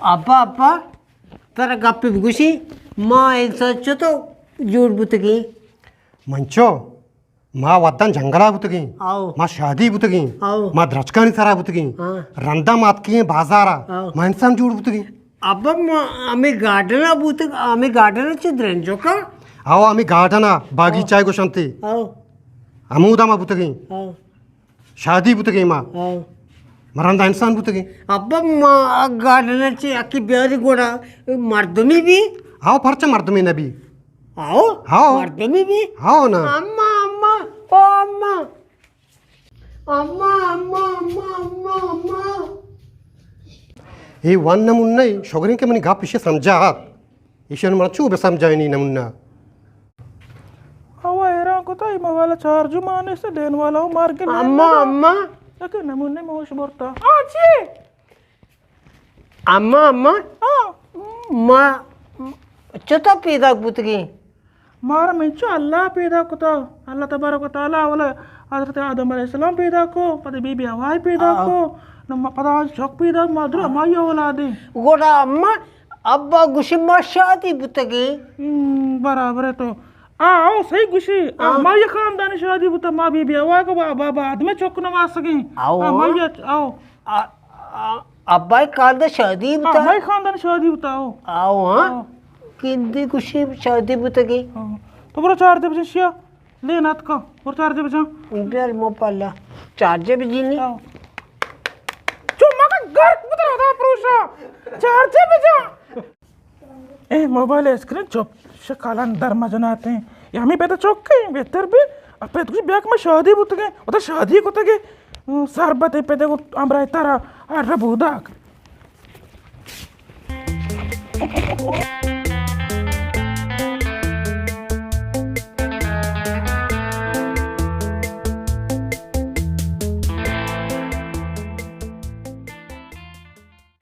अब्बा तेरा गप्पी गुशी माँ सच तो झूठ बुतगी मंचो माँ वद्दन जंगला बुतगी आओ माँ शादी बुतगी आओ माँ द्रचकानी सरा बुतगी हाँ। रंदा मात की बाजारा आओ। माँ इंसान झूठ बुतगी अब्बा आम्ही गार्डन बुतग आम्ही गार्डनचे द्रेंजो का आओ आम्ही गार्डना बागीचा को शांति आओ अमूदा माँ बुतगी आओ शादी बुतगी माँ आओ मरंदा इंसान बुतगी अब्बा गार्डनची अख्खी ब्यारी गोडा मर्दमी भी आओ परच मर्द में नबी आओ आओ। मर्दमी भी आओ ना अम्मा अम्मा ओ अम्मा अम्मा अम्मा अम्मा अम्मा अम्मा ये वन नमुन्ना शोगरिन के मनी गाप इसे समझात इसे न चूब समझाए नहीं नमुन्ना हवा एरा को तो मोबाइल चार्ज मारने से देने वाला हूँ मार के अम्मा अम्मा लेकिन नमूने मोश बोलता आजी अम्मा अम्मा हाँ माँ चता पैदा बुतगी मारा मिंचो अल्लाह पैदा को तो अल्लाह तबारक व तआला वाला हज़रत आदम अलैहिस्सलाम पैदा को पता बीबी हवा पैदा को नम्मा पता शौक पैदा माधुर हमारी औलादे गोडा अम्मा अब्बा गुशिमा शादी बुतगी बराबर है तो आओ सही खुशी हमारी खानदानी शादी बुता माँ बीबी हवा को बाबा बाद में चौक नवा सके आओ। हमारी आओ अब्बा काल दा शादी बुता हमारी खानदानी शादी बताओ आओ हाँ किंदी गुशी शादी बुतगी तो बड़ा 4 बजे शिया ले नात का और 4 बजे बेल मोपाला चार्जे बजीनी चुम्मा का घर पुत्र होता पुरुषा 4 बजे ए मोबाइल स्क्रीन चुप शकालन दरमा जनाते हैं या हमें बेहतर चौक के बेहतर भी अब पे तुझे ब्याक में शादी बुत गए उधर शादी को तके सरबत पे देखो अमरा तारा रबूदाक